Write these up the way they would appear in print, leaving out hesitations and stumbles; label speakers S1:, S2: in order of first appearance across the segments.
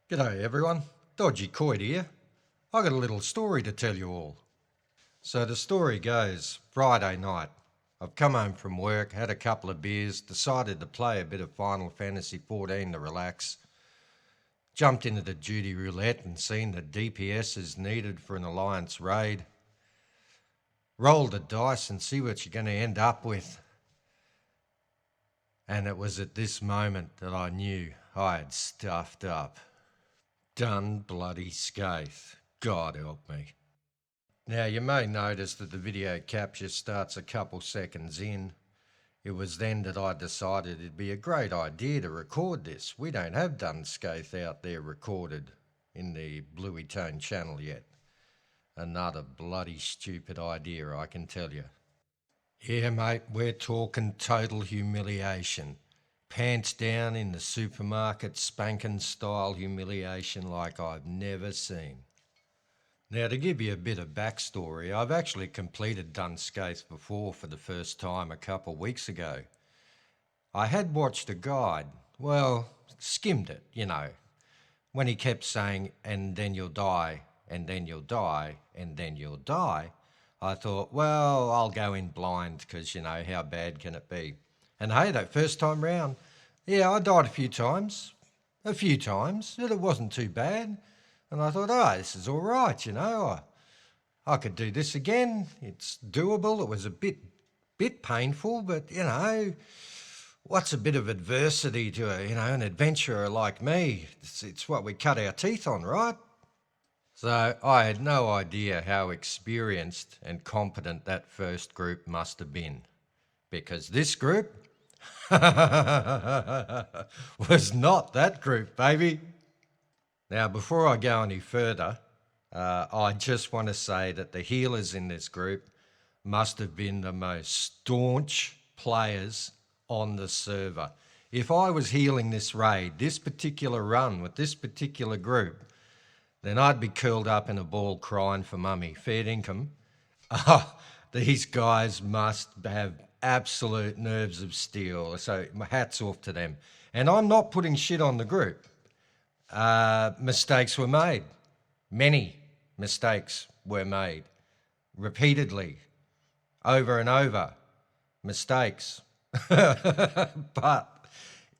S1: G'day everyone, Dodgy Coit here. I got a little story to tell you all. So the story goes, Friday night, I've come home from work, had a couple of beers, decided to play a bit of Final Fantasy XIV to relax, jumped into the duty roulette and seen the DPS is needed for an alliance raid. Roll the dice and see what you're going to end up with. And it was at this moment that I knew I had stuffed up. Dun Scaith. God help me. Now you may notice that the video capture starts a couple seconds in. It was then that I decided it'd be a great idea to record this. We don't have Dun Scaith out there recorded in the Blueytone channel yet. Another bloody stupid idea, I can tell you. Yeah mate, we're talking total humiliation. Pants down in the supermarket, spanking style humiliation like I've never seen. Now to give you a bit of backstory, I've actually completed Dun Scaith before for the first time a couple of weeks ago. I had watched a guide, well, skimmed it, you know, when he kept saying, and then you'll die, and then you'll die, and then you'll die. I thought, well, I'll go in blind because, you know, how bad can it be? And hey, that first time round, yeah, I died a few times, and it wasn't too bad. And I thought, oh, this is all right, you know, I could do this again. It's doable. It was a bit painful, but, you know, what's a bit of adversity to an adventurer like me? It's what we cut our teeth on, right? So I had no idea how experienced and competent that first group must have been, because this group was not that group, baby. Now, before I go any further, I just want to say that the healers in this group must have been the most staunch players on the server. If I was healing this raid, this particular run with this particular group, then I'd be curled up in a ball crying for mummy. Fair income. These guys must have absolute nerves of steel. So my hat's off to them. And I'm not putting shit on the group. Mistakes were made. Many mistakes were made. Repeatedly. Over and over. Mistakes. But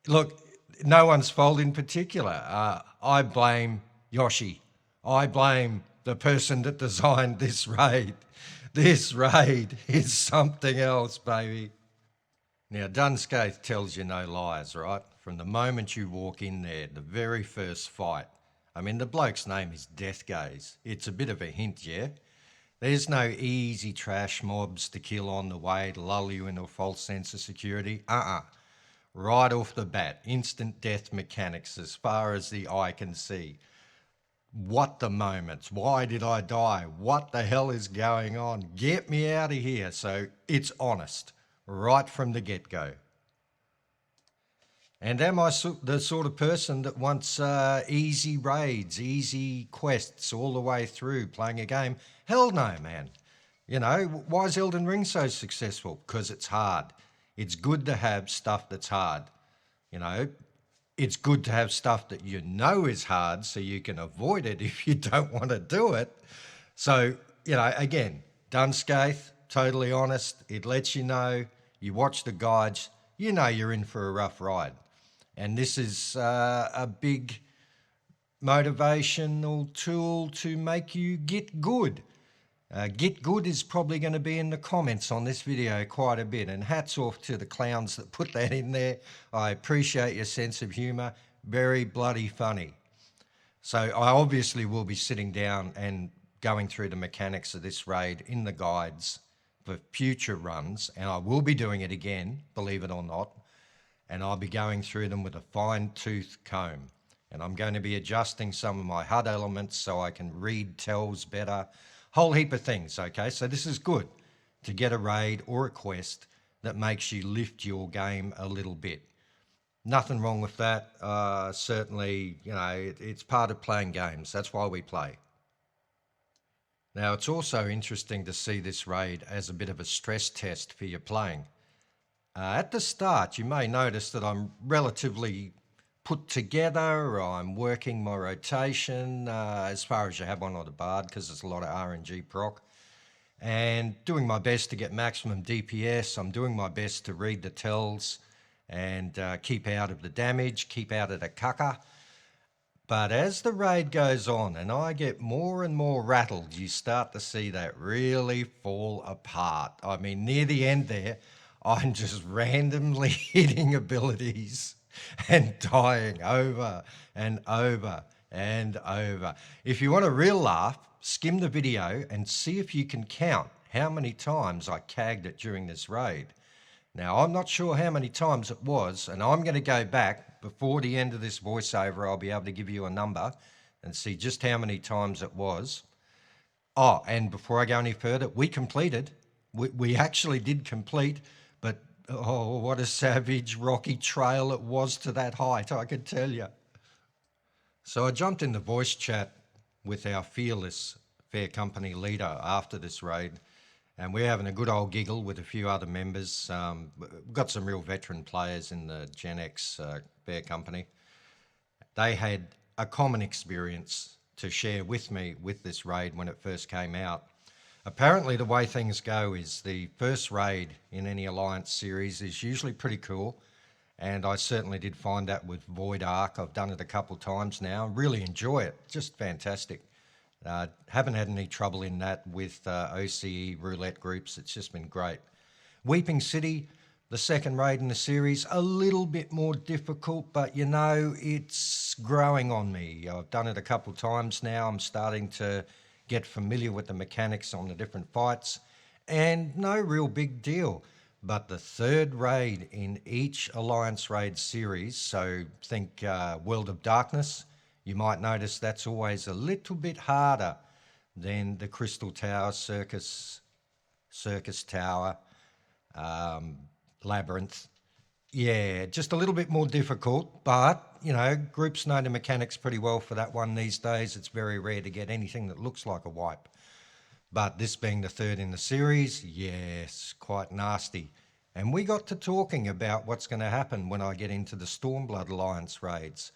S1: look, no one's fault in particular. I blame Yoshi. I blame the person that designed this raid. This raid is something else, baby. Now, Dun Scaith tells you no lies, right? From the moment you walk in there, the very first fight. I mean, the bloke's name is Death Gaze. It's a bit of a hint, yeah? There's no easy trash mobs to kill on the way to lull you into a false sense of security. Right off the bat, instant death mechanics as far as the eye can see. What the moments? Why did I die? What the hell is going on? Get me out of here. So it's honest, right from the get-go. And am I the sort of person that wants easy raids, easy quests all the way through playing a game? Hell no, man. You know, why is Elden Ring so successful? Because it's hard. It's good to have stuff that's hard. You know, it's good to have stuff that you know is hard so you can avoid it if you don't want to do it. So, you know, again, Dun Scaith, totally honest. It lets you know, you watch the guides, you know you're in for a rough ride. And this is a big motivational tool to make you get good. Get good is probably going to be in the comments on this video quite a bit, and hats off to the clowns that put that in there. I appreciate your sense of humour. Very bloody funny. So I obviously will be sitting down and going through the mechanics of this raid in the guides for future runs, and I will be doing it again, believe it or not, and I'll be going through them with a fine-tooth comb. And I'm going to be adjusting some of my HUD elements so I can read tells better. Whole heap of things, okay? So this is good to get a raid or a quest that makes you lift your game a little bit. Nothing wrong with that. Certainly, you know, it's part of playing games. That's why we play. Now, it's also interesting to see this raid as a bit of a stress test for your playing. At the start, you may notice that I'm relatively put together. I'm working my rotation as far as you have one on the bard, because there's a lot of RNG proc, and doing my best to get maximum DPS. I'm doing my best to read the tells and keep out of the damage, keep out of the cucker. But as the raid goes on and I get more and more rattled, you start to see that really fall apart. I mean, near the end there, I'm just randomly hitting abilities and dying over and over and over. If you want a real laugh, skim the video and see if you can count how many times I cagged it during this raid. Now, I'm not sure how many times it was, and I'm going to go back before the end of this voiceover. I'll be able to give you a number and see just how many times it was. Oh, and before I go any further, we completed. We actually did complete, but oh, what a savage rocky trail it was to that height, I can tell you. So I jumped in the voice chat with our fearless Fair Company leader after this raid, and we're having a good old giggle with a few other members. We've got some real veteran players in the Gen X Fair Company. They had a common experience to share with me with this raid when it first came out. Apparently the way things go is the first raid in any Alliance series is usually pretty cool, and I certainly did find that with Void Ark. I've done it a couple times now, really enjoy it, just fantastic. Haven't had any trouble in that with OCE roulette groups. It's just been great. Weeping City, the second raid in the series, a little bit more difficult, but you know, it's growing on me. I've done it a couple times now. I'm starting to get familiar with the mechanics on the different fights, and no real big deal. But the third raid in each Alliance raid series, so think World of Darkness, you might notice that's always a little bit harder than the Crystal Tower, Circus Tower, Labyrinth. Yeah, just a little bit more difficult, but, you know, groups know the mechanics pretty well for that one these days. It's very rare to get anything that looks like a wipe. But this being the third in the series, yes, quite nasty. And we got to talking about what's going to happen when I get into the Stormblood Alliance raids.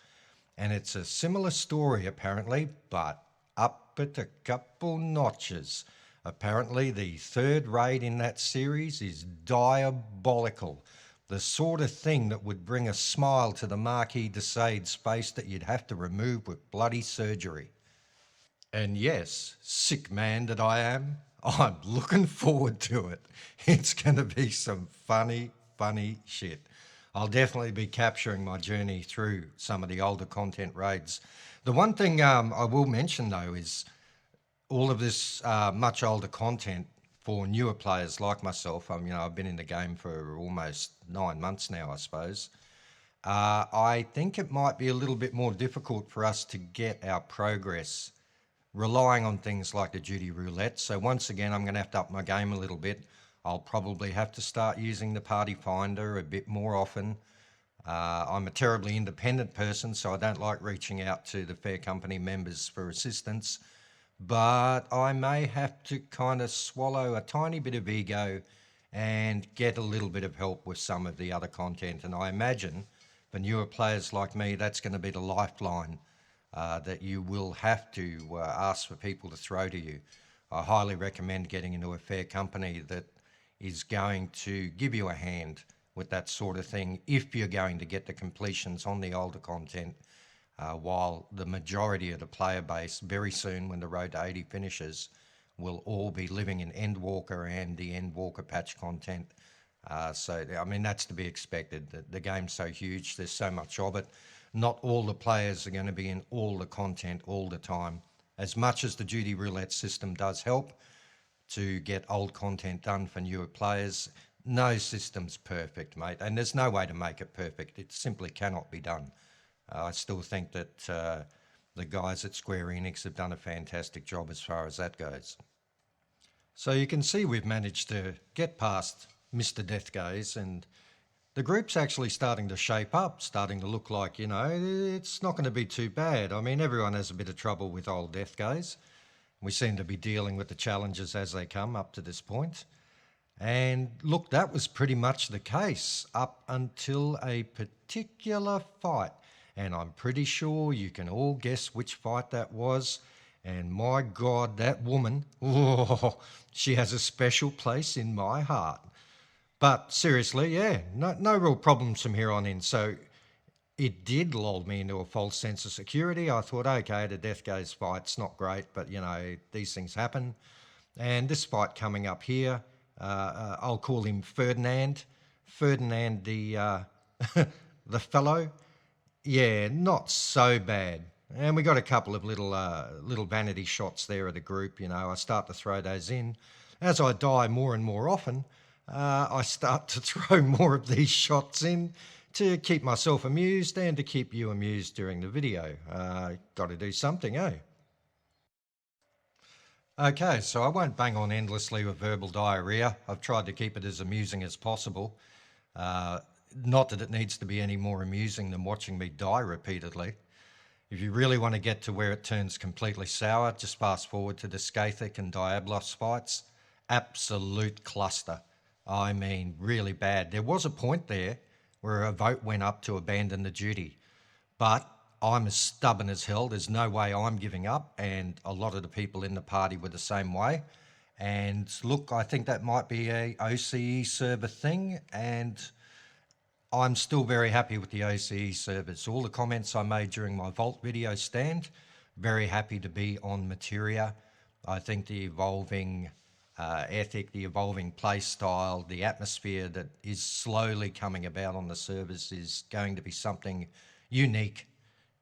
S1: And it's a similar story, apparently, but up at a couple notches. Apparently, the third raid in that series is diabolical. The sort of thing that would bring a smile to the Marquis de Sade's face that you'd have to remove with bloody surgery. And yes, sick man that I am, I'm looking forward to it. It's going to be some funny shit. I'll definitely be capturing my journey through some of the older content raids. The one thing I will mention though is all of this much older content for newer players like myself. I've been in the game for almost 9 months now, I suppose. I think it might be a little bit more difficult for us to get our progress relying on things like the duty roulette. So once again, I'm going to have to up my game a little bit. I'll probably have to start using the party finder a bit more often. I'm a terribly independent person, so I don't like reaching out to the Fair Company members for assistance, but I may have to kind of swallow a tiny bit of ego and get a little bit of help with some of the other content. And I imagine for newer players like me, that's going to be the lifeline that you will have to ask for people to throw to you. I highly recommend getting into a Fair Company that is going to give you a hand with that sort of thing if you're going to get the completions on the older content, while the majority of the player base very soon when the Road to 80 finishes will all be living in Endwalker and the Endwalker patch content. So, I mean, that's to be expected. The game's so huge, there's so much of it. Not all the players are going to be in all the content all the time. As much as the duty roulette system does help to get old content done for newer players, no system's perfect, mate, and there's no way to make it perfect. It simply cannot be done. I still think that the guys at Square Enix have done a fantastic job as far as that goes. So you can see we've managed to get past Mr. Deathgaze, and the group's actually starting to shape up, starting to look like, you know, it's not going to be too bad. I mean, everyone has a bit of trouble with old Deathgaze. We seem to be dealing with the challenges as they come up to this point. And look, that was pretty much the case up until a particular fight. and I'm pretty sure you can all guess which fight that was. And my God, that woman, oh, she has a special place in my heart. But seriously, yeah, no real problems from here on in. So it did lull me into a false sense of security. I thought, okay, the Death Gaze fight's not great, but these things happen. And this fight coming up here, I'll call him Ferdinand. Ferdinand the the fellow. Yeah, not so bad. And we got a couple of little vanity shots there of the group. I start to throw those in. As I die more and more often, I start to throw more of these shots in to keep myself amused and to keep you amused during the video. Got to do something, eh? Okay, so I won't bang on endlessly with verbal diarrhea. I've tried to keep it as amusing as possible. Not that it needs to be any more amusing than watching me die repeatedly. If you really want to get to where it turns completely sour, just fast forward to the Scathach and Diabolos fights. Absolute cluster. I mean, really bad. There was a point there where a vote went up to abandon the duty, but I'm as stubborn as hell. There's no way I'm giving up, and a lot of the people in the party were the same way. And look, I think that might be a OCE server thing, and I'm still very happy with the OCE servers. All the comments I made during my Vault video stand. Very happy to be on Materia. I think the evolving ethic, the evolving play style, the atmosphere that is slowly coming about on the servers is going to be something unique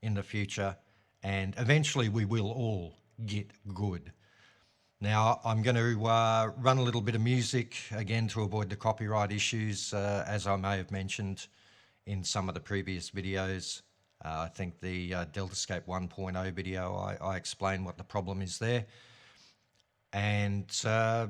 S1: in the future, and eventually we will all get good. Now, I'm going to run a little bit of music, again, to avoid the copyright issues, as I may have mentioned in some of the previous videos. I think the Deltascape 1.0 video, I explained what the problem is there. And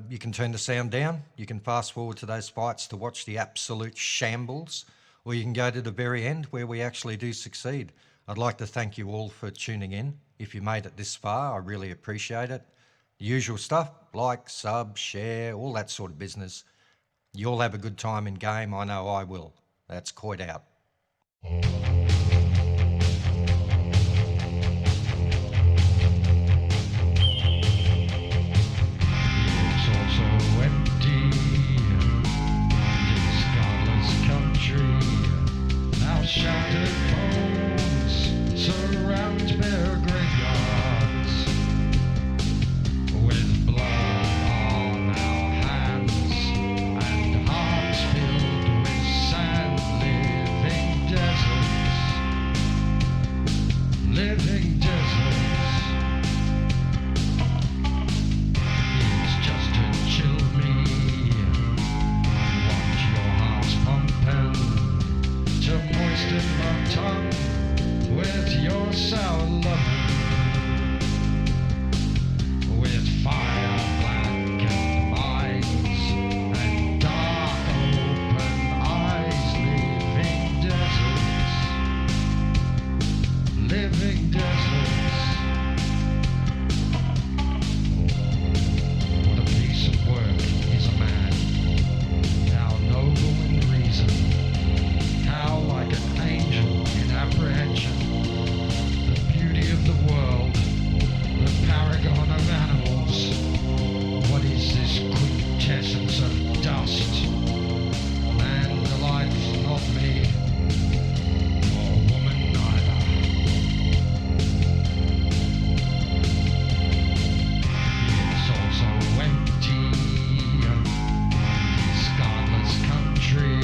S1: you can turn the sound down. You can fast forward to those fights to watch the absolute shambles, or you can go to the very end where we actually do succeed. I'd like to thank you all for tuning in. If you made it this far, I really appreciate it. The usual stuff, like, sub, share, all that sort of business. You all have a good time in game. I know I will. That's Coit out.
S2: Shattered bones surround bare graveyards, with blood on our hands and hearts filled with sand. Living deserts. It's just to chill me, watch your hearts pumping, to moisten my tongue with your sour loving, with fire blackened minds and dark open eyes. Living deserts. What a piece of work is a man, how noble in reason, how like an angel in apprehension, the beauty of the world, the paragon of animals. What is this quintessence of dust? Man delights not me, nor woman neither. It's also empty, scarless country.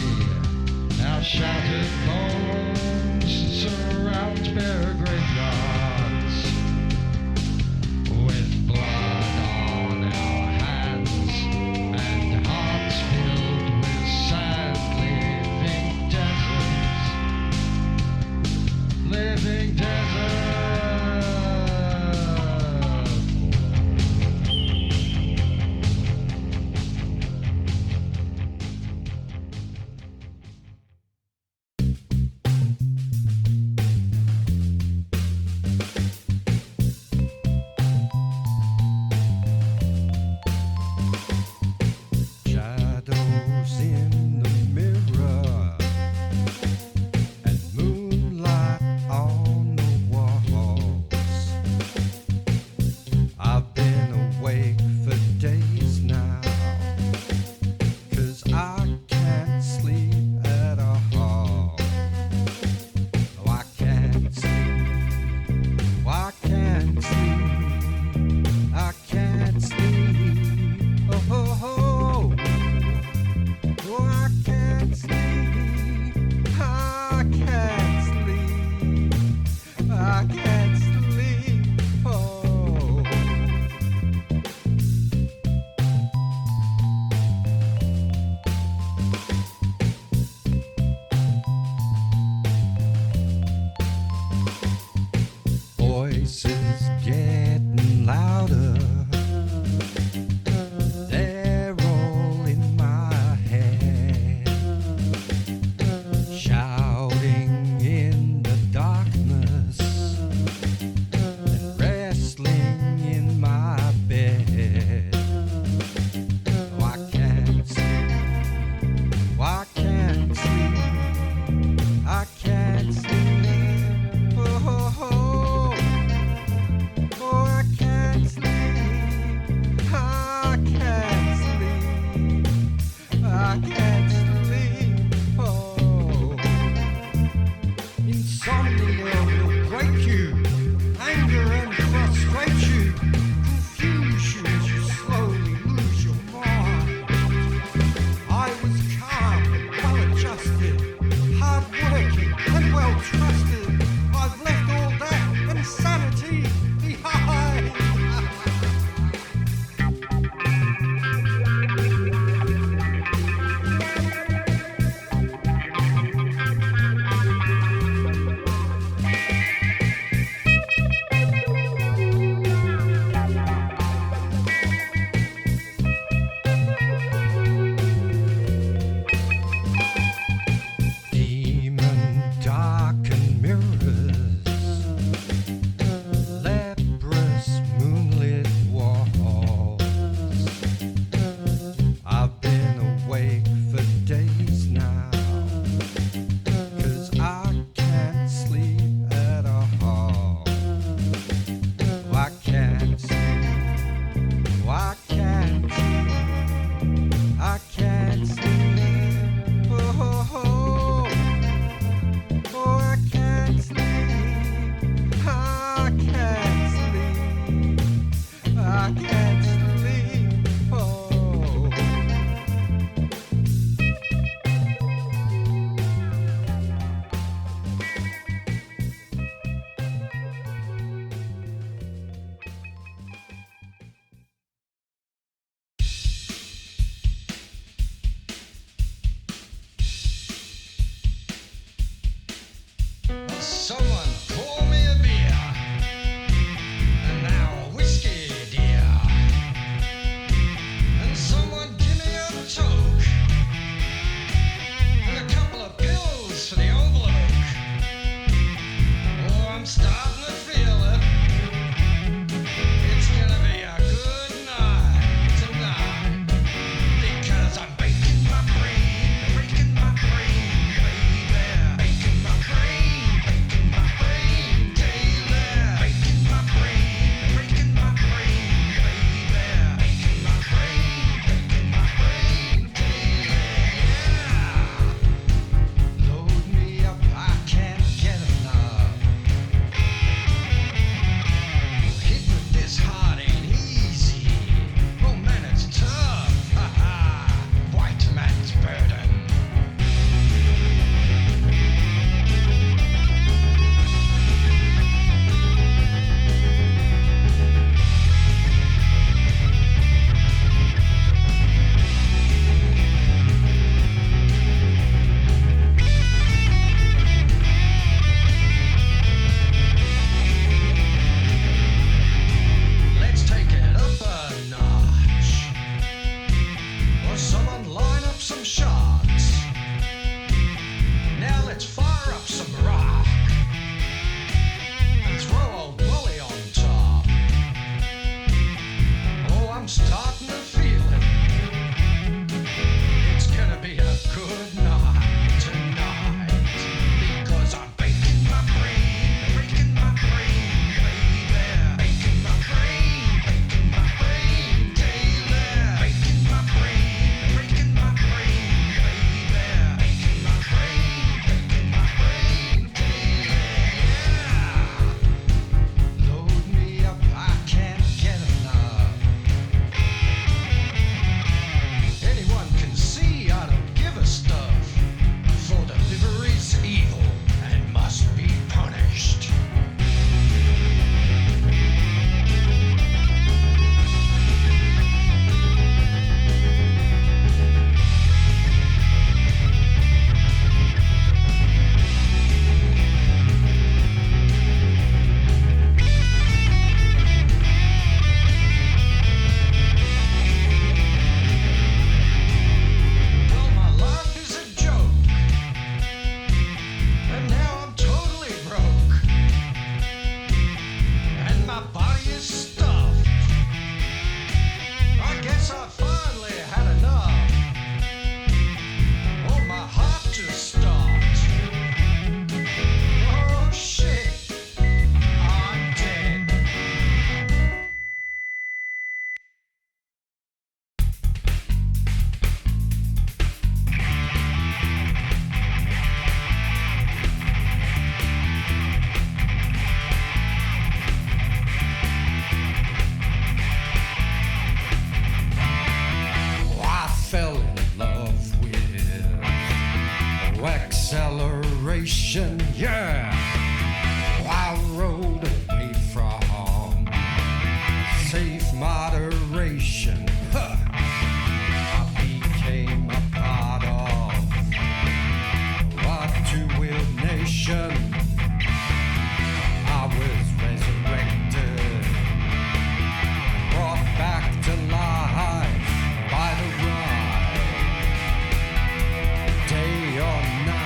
S2: Our shattered bones surround bare graveyards, with blood on our hands and hearts filled with sad. Living deserts.
S1: Shadows in the mirror and moonlight on getting louder. They're all in my head, shouting in the darkness and wrestling in my bed. Oh, I can't sleep. Oh, I can't sleep. I can't sleep.
S2: Someone pour me a beer, and now a whiskey, dear. And someone give me a toke, and a couple of pills for the old bloke. Oh, I'm starting to feel it. It's gonna be a good night tonight, because I'm baking my brain, baby, baking my brain. acceleration, yeah. I rode away from safe moderation. Huh. I became a part of a two-wheeled nation. I was resurrected, brought back to life by the ride, day or night.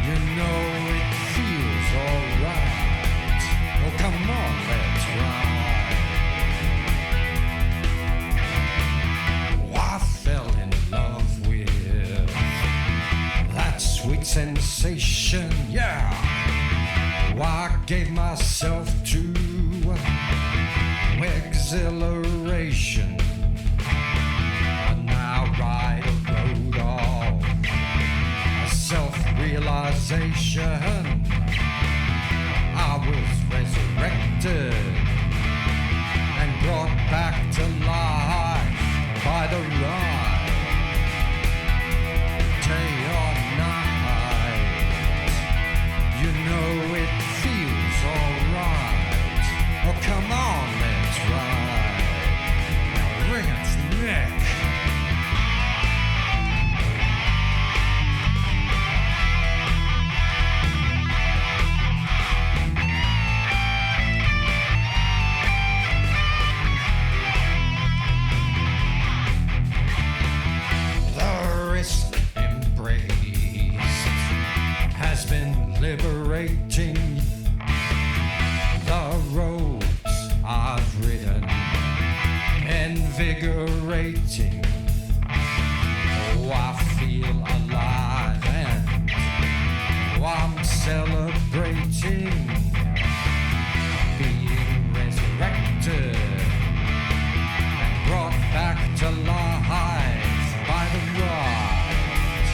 S2: You know it feels alright. Oh, come on, let's ride. I fell in love with that sweet sensation, yeah. I gave myself to exhilaration. I now ride a road of self-realization. I was resurrected and brought back to life by the ride, day or night. You know it feels alright. Oh, come on, let's ride. Now wring its neck. The wrist embrace has been liberating. The roads I've ridden, invigorating. Oh, I feel alive and I'm celebrating being resurrected and brought back to life by the ride,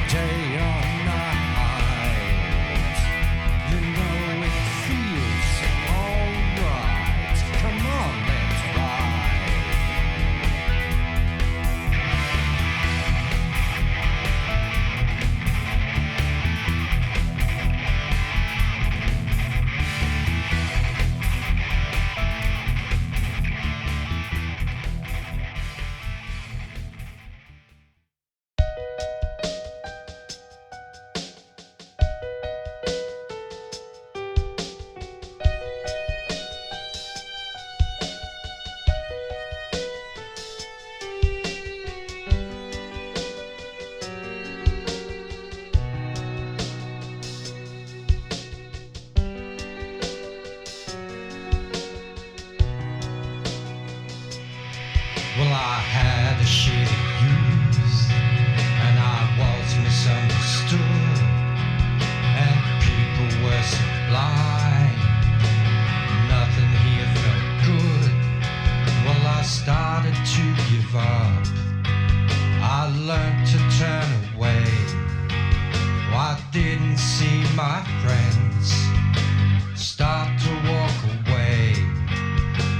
S2: day or night. You know it feels alright. Come on, let's ride. Well, I had a shitty youth, and I was misunderstood, and people were so blind. Nothing here felt good. Well, I started to give up. I learned to turn away. I didn't see my friends start to walk away.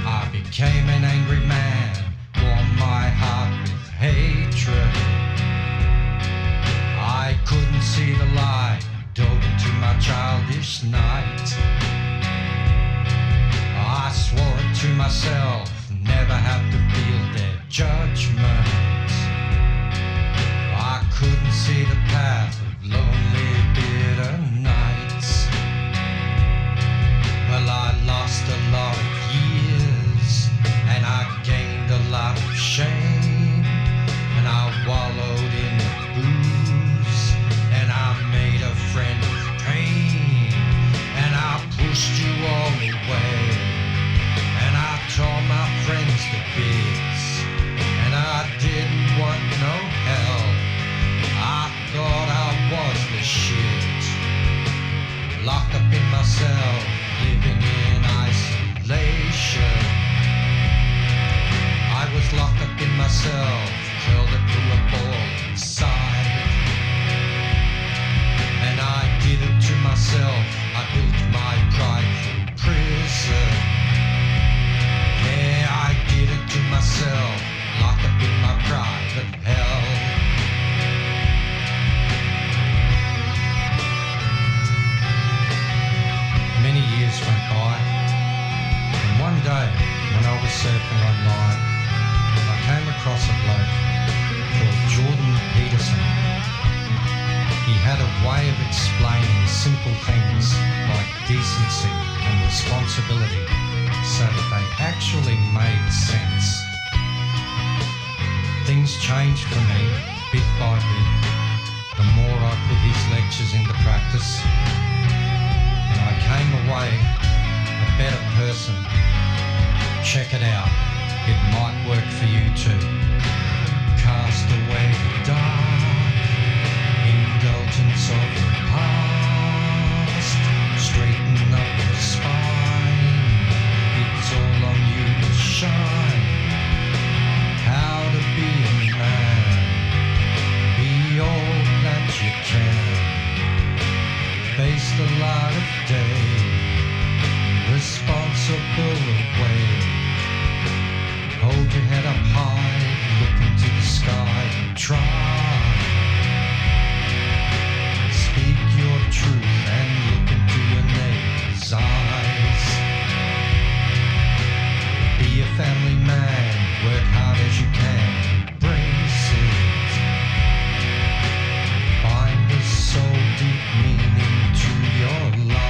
S2: I became an angry man, warmed my heart with hatred. I couldn't see the light, dove into my childish night. I swore it to myself, never have to feel their judgment. I couldn't see the path of lonely, bitter nights. way of explaining simple things like decency and responsibility so that they actually made sense. Things changed for me bit by bit the more I put his lectures into practice, and I came away a better person. Check it out, it might work for you too. Cast away the dark indulgence of the past, straighten up the spine, it's all on you to shine. How to be a man, be all that you can, face the light of day, responsible away, hold your head up high, look into the sky and try. Speak your truth and look into your neighbor's eyes. Be a family man, work hard as you can, embrace it. Find the soul deep meaning to your life.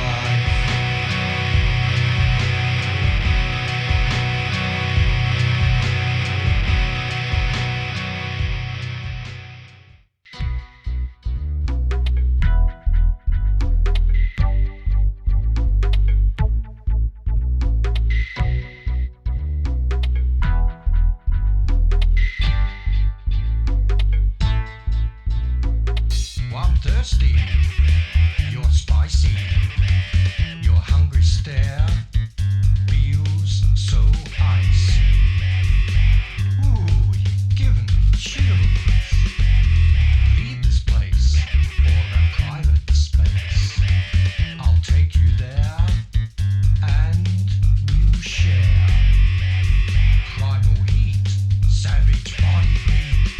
S2: Thirsty, you're spicy, your hungry stare feels so icy. Ooh, you're giving me chills. Leave this place for a private space. I'll take you there and we'll share. Primal heat, savage body beat.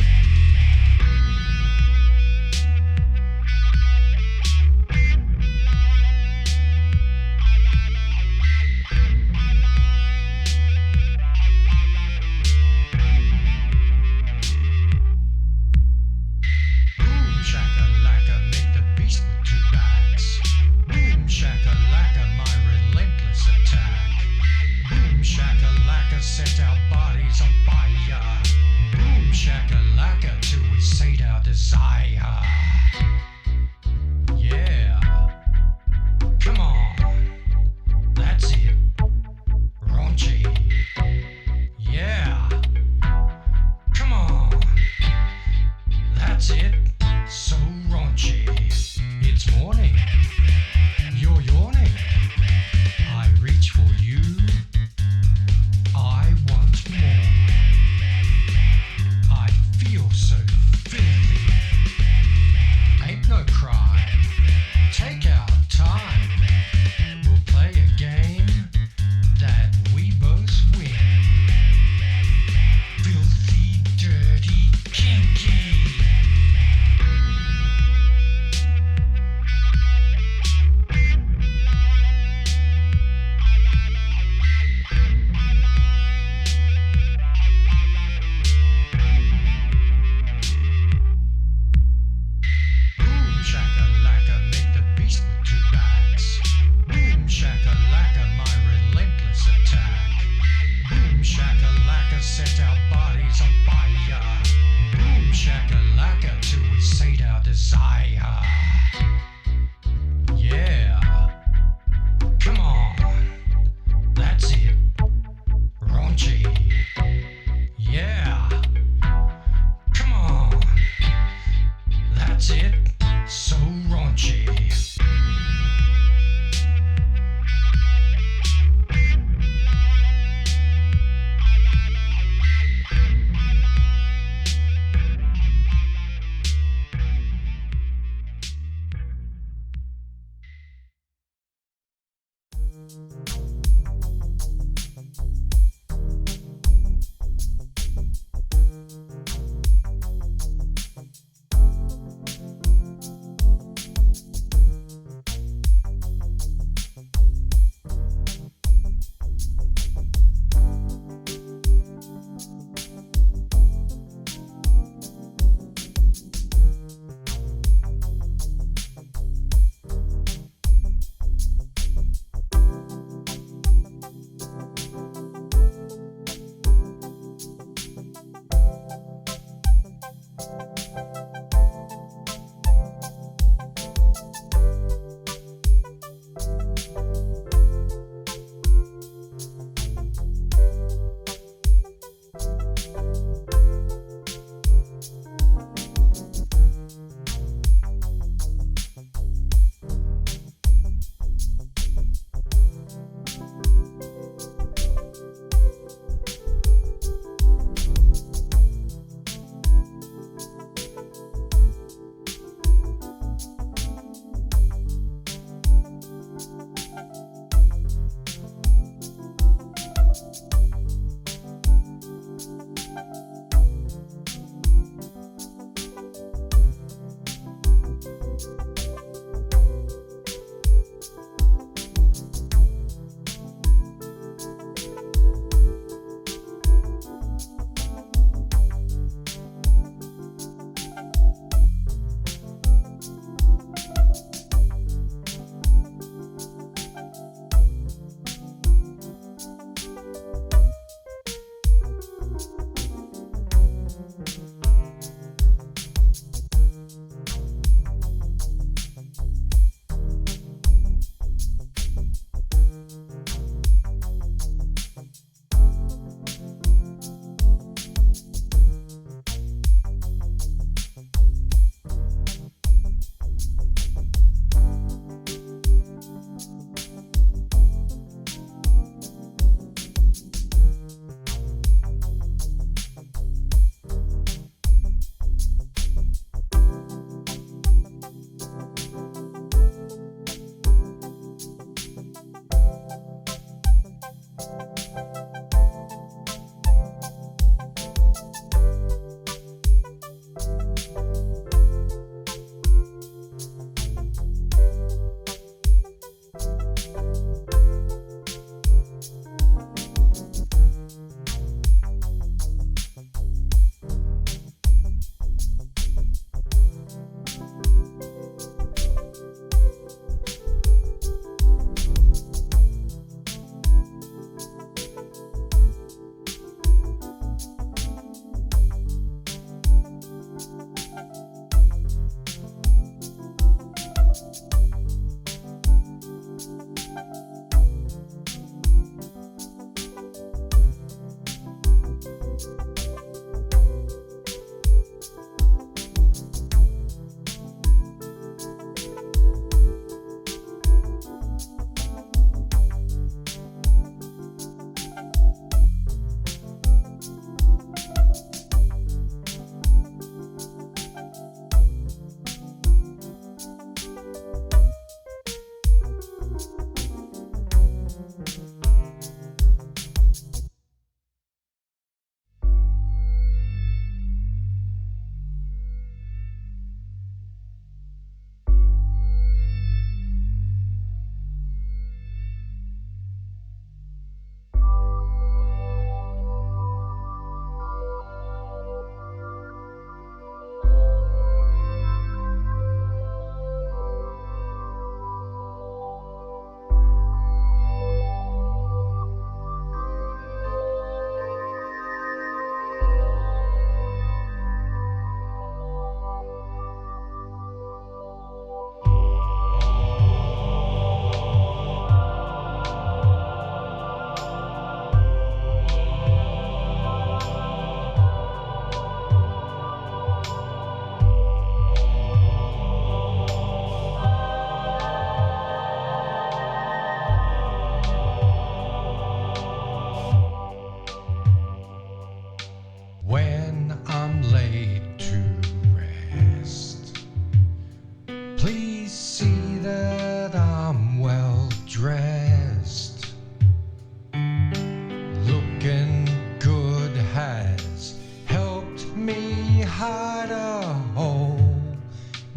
S1: hide a hole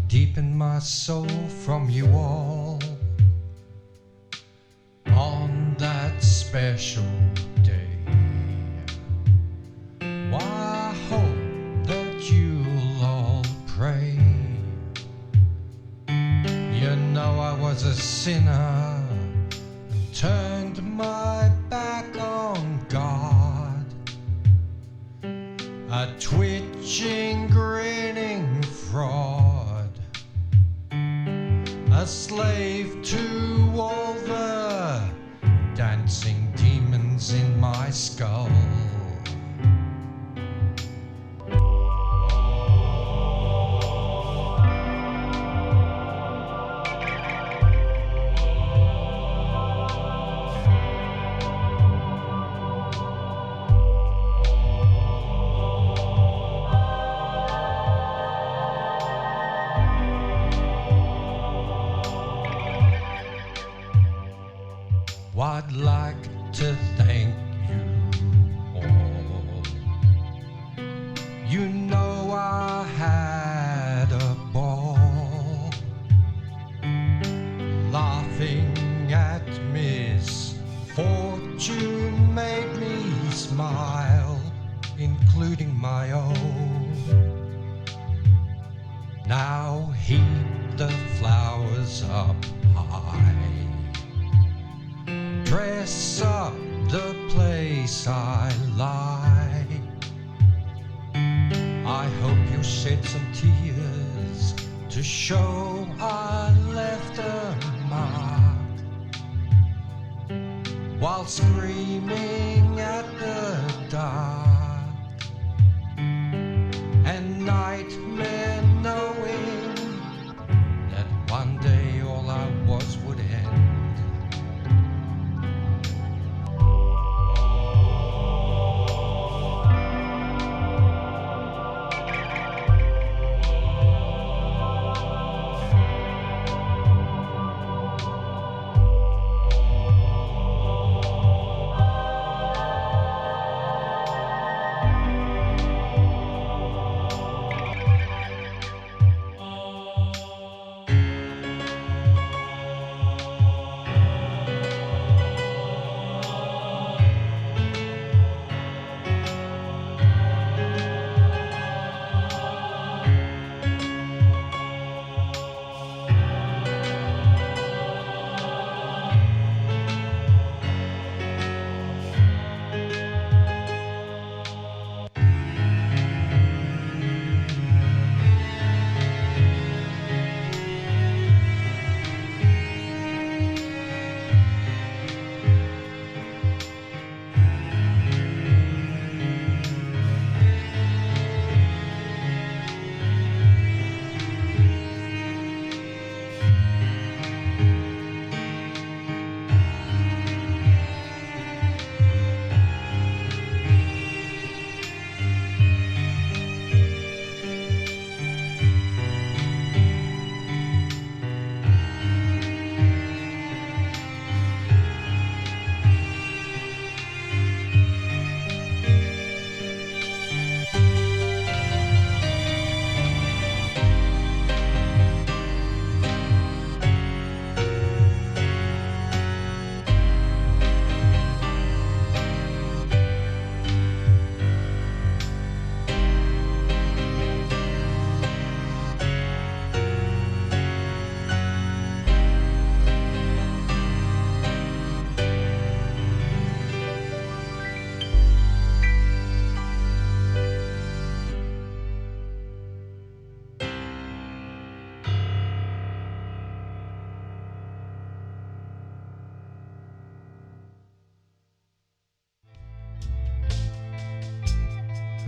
S1: deep in my soul from you all. On that special day, why, I hope that you'll all pray. You know I was a sinner and turned my back on God. A twitching, grinning fraud, a slave to all the dancing demons in my skull. I'd like to thank you all. You know I had a ball, laughing at misfortune made me smile, including my own. Now heap the flowers up high, dress up the place I lie. I hope you'll shed some tears to show I left a mark, while screaming at the dark, and nightmare knowing that one day all I was would end.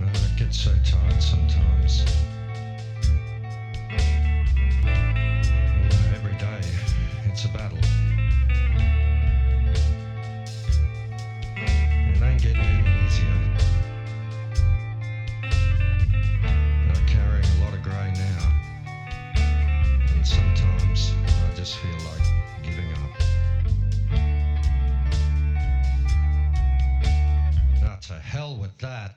S1: I get so tired sometimes. Every day, it's a battle. It ain't getting any easier. I'm carrying a lot of grey now, and sometimes I just feel like giving up. To hell with that.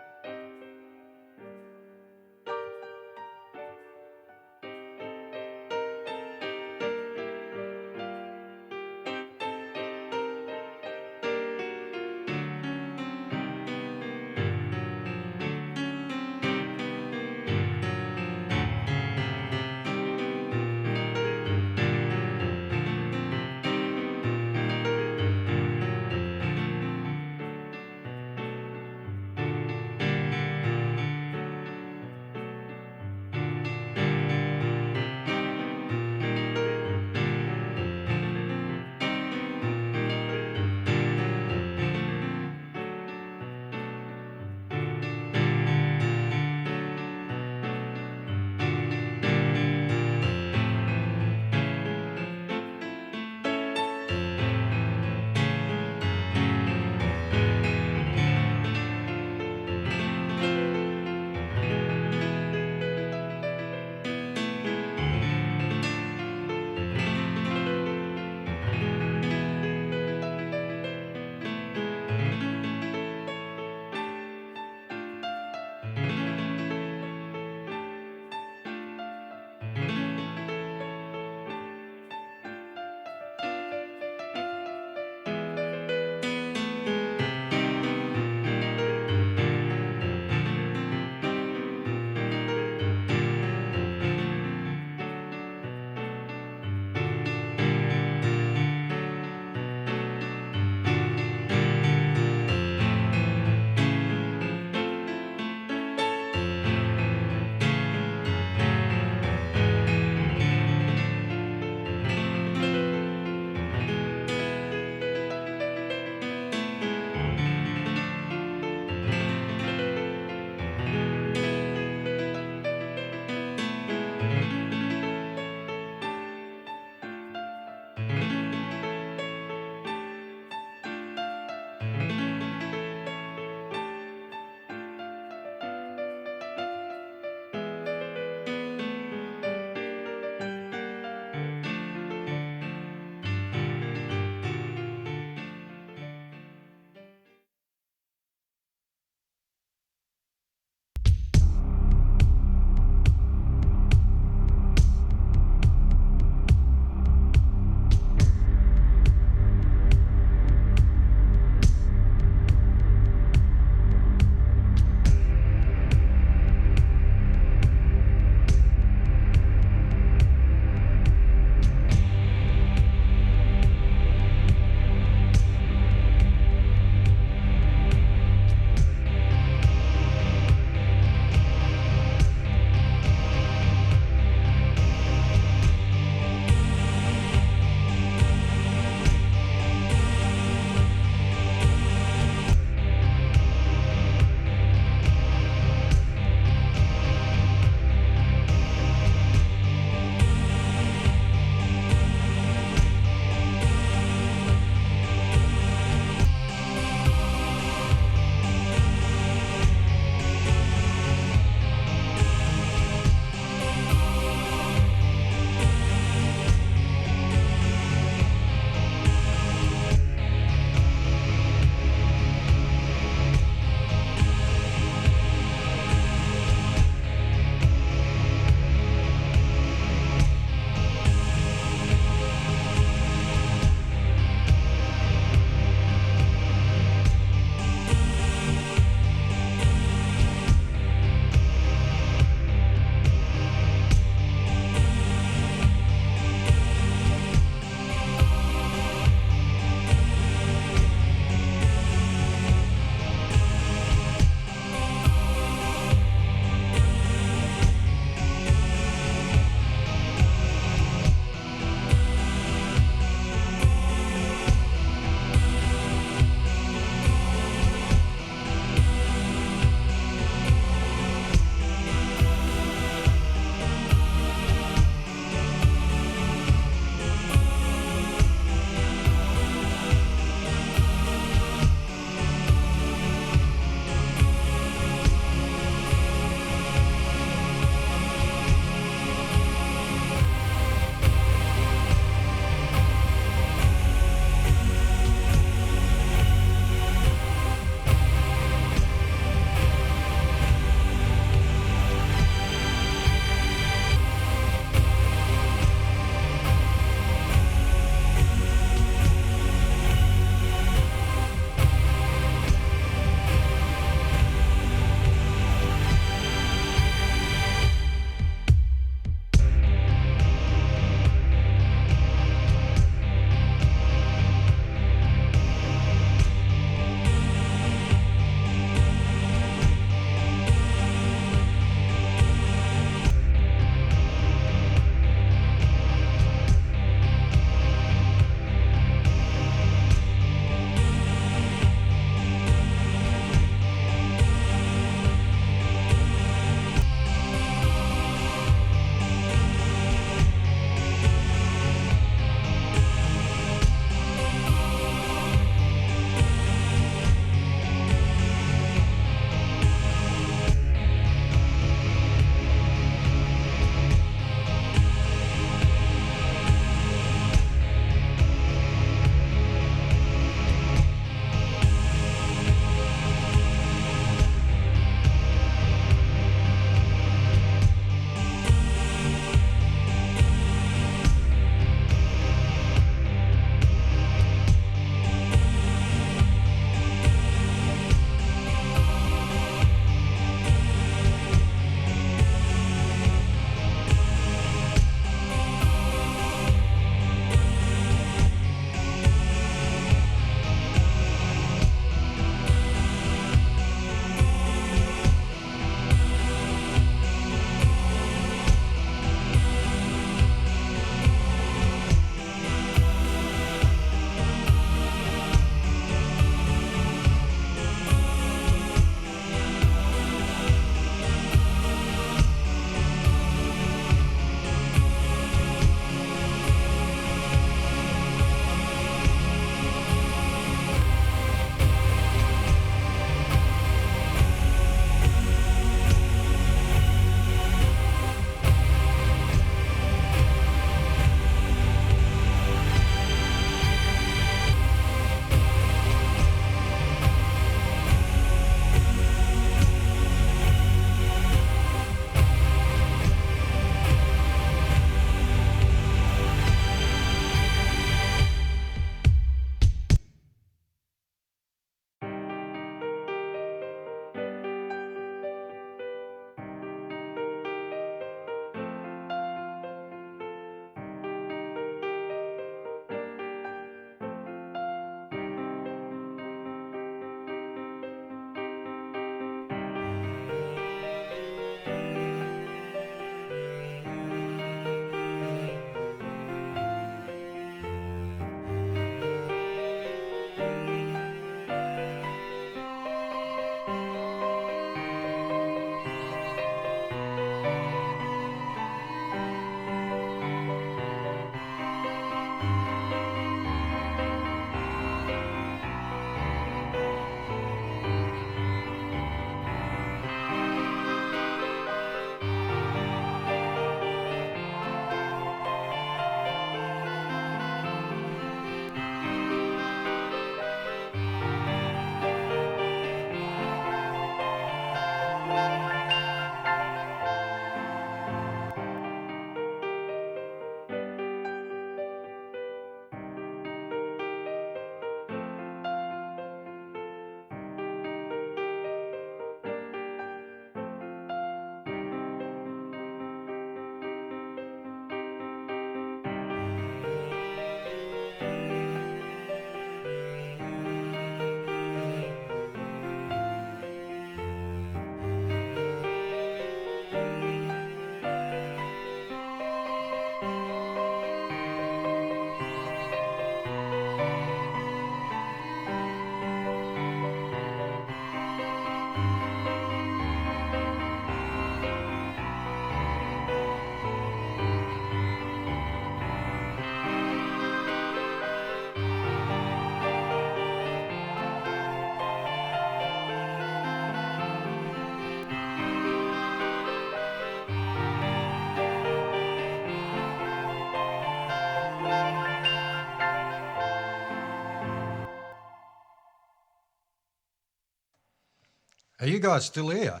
S1: Are you guys still here?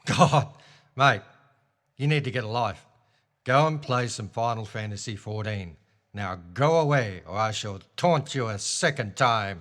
S1: God, mate, you need to get a life. Go and play some Final Fantasy XIV. Now go away, or I shall taunt you a second time.